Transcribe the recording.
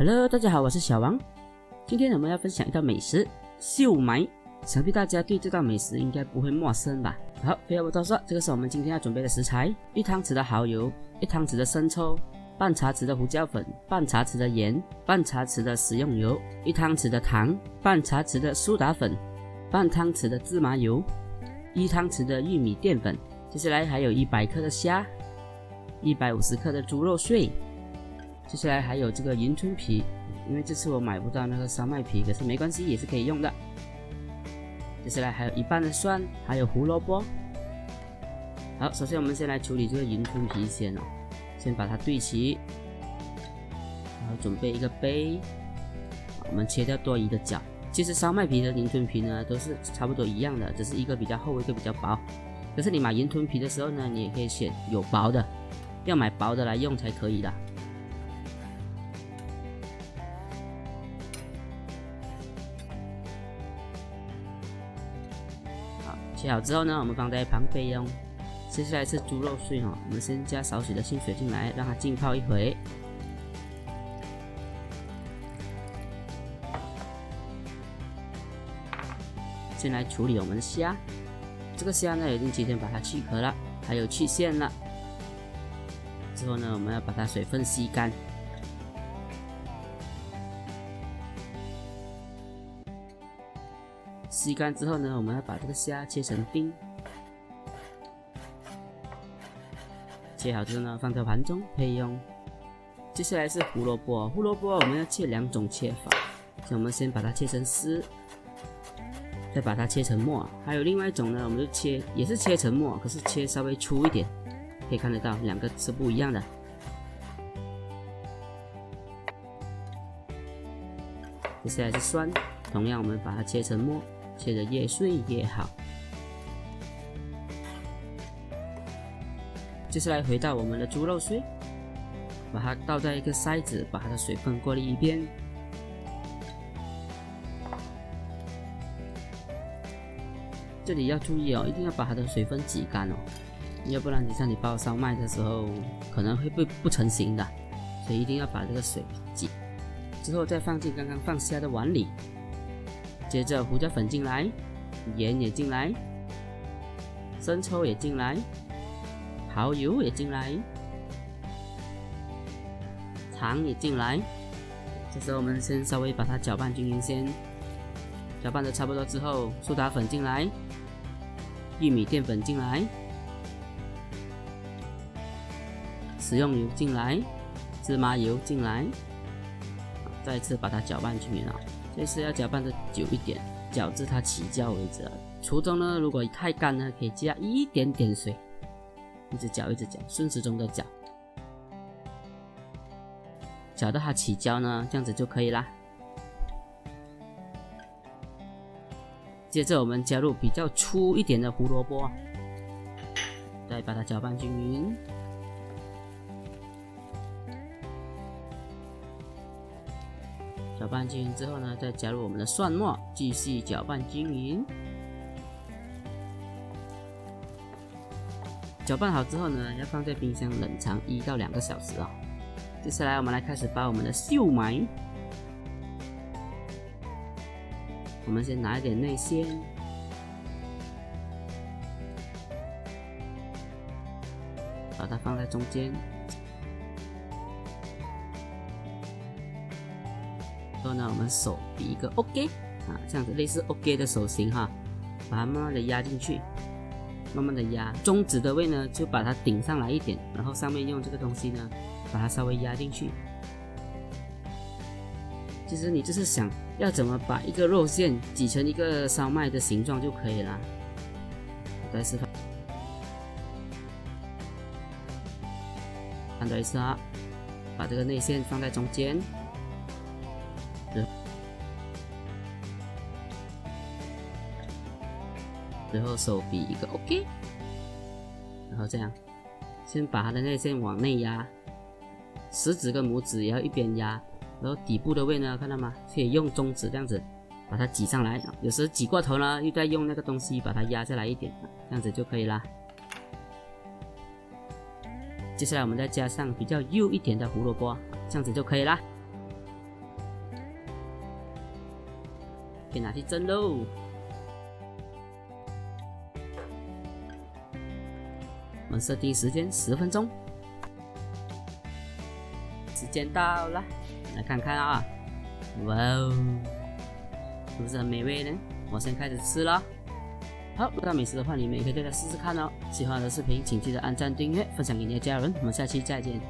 Hello， 大家好，我是小王。今天我们要分享一道美食秀麦，想必大家对这道美食应该不会陌生吧？好，废话不多说，这个是我们今天要准备的食材：1汤匙的蚝油，1汤匙的生抽，半茶匙的胡椒粉，半茶匙的盐，半茶匙的食用油，1汤匙的糖，半茶匙的苏打粉，半汤匙的芝麻油，1汤匙的玉米淀粉。接下来还有100克的虾，150克的猪肉碎。接下来还有这个云吞皮，因为这次我买不到那个烧麦皮，可是没关系，也是可以用的。接下来还有1半的蒜，还有胡萝卜。好，首先我们先来处理这个云吞皮先哦，先把它对齐，然后准备一个杯，我们切掉多余的角。其实烧麦皮的云吞皮呢都是差不多一样的，只是一个比较厚，一个比较薄。可是你买云吞皮的时候呢，你也可以选有薄的，要买薄的来用才可以的。切好之后呢，我们放在旁备用。接下来是猪肉碎哦，我们先加少许的清水进来，让它浸泡一回。先来处理我们的虾，这个虾呢已经提前把它去壳了，还有去线了。之后呢，我们要把它水分吸干。吸干之后呢，我们要把这个虾切成丁，切好之后呢，放在盘中备用。接下来是胡萝卜，胡萝卜我们要切2种切法，我们先把它切成丝，再把它切成末。还有另外一种呢，我们就切，也是切成末，可是切稍微粗一点，可以看得到2个是不一样的。接下来是蒜，同样我们把它切成末。切得越碎越好。接下来回到我们的猪肉碎，把它倒在一个筛子，把它的水分过滤一遍。这里要注意哦，一定要把它的水分挤干哦，要不然你像你包烧麦的时候可能会不成形的，所以一定要把这个水挤。之后再放进刚刚放虾的碗里。接着胡椒粉进来，盐也进来，生抽也进来，蚝油也进来，糖也进来。这时候我们先稍微把它搅拌均匀先，搅拌的差不多之后，苏打粉进来，玉米淀粉进来，食用油进来，芝麻油进来，再一次把它搅拌均匀了。这次要搅拌的久一点，搅至它起胶为止。途中呢，如果太干呢，可以加一点点水，一直搅，一直搅，顺时钟的搅，搅到它起胶呢，这样子就可以啦。接着我们加入比较粗一点的胡萝卜，再把它搅拌均匀。搅拌均匀之后呢，再加入我们的蒜末，继续搅拌均匀。搅拌好之后呢，要放在冰箱冷藏1到2个小时哦。接下来我们来开始包我们的秀麦。我们先拿一点内馅，把它放在中间。之后呢，我们手比一个 OK 啊，这样子类似 OK 的手型哈，把它慢慢的压进去，慢慢的压，中指的位呢就把它顶上来一点，然后上面用这个东西呢把它稍微压进去。其实你就是想要怎么把一个肉馅挤成一个烧麦的形状就可以了。再示范，看到一次啊，把这个内馅放在中间。然后手比一个 OK， 然后这样，先把它的内馅往内压，食指跟拇指也要一边压，然后底部的位呢，看到吗？可以用中指这样子把它挤上来，有时挤过头呢，又再用那个东西把它压下来一点，这样子就可以啦。接下来我们再加上比较幼一点的胡萝卜，这样子就可以啦。可以拿去蒸喽。我们设定时间10分钟，时间到了，来看看啊！哇哦，是不是很美味呢？我先开始吃了。好，遇到美食的话，你们也可以在家试试看哦。喜欢我的视频，请记得按赞、订阅、分享给你的家人。我们下期再见。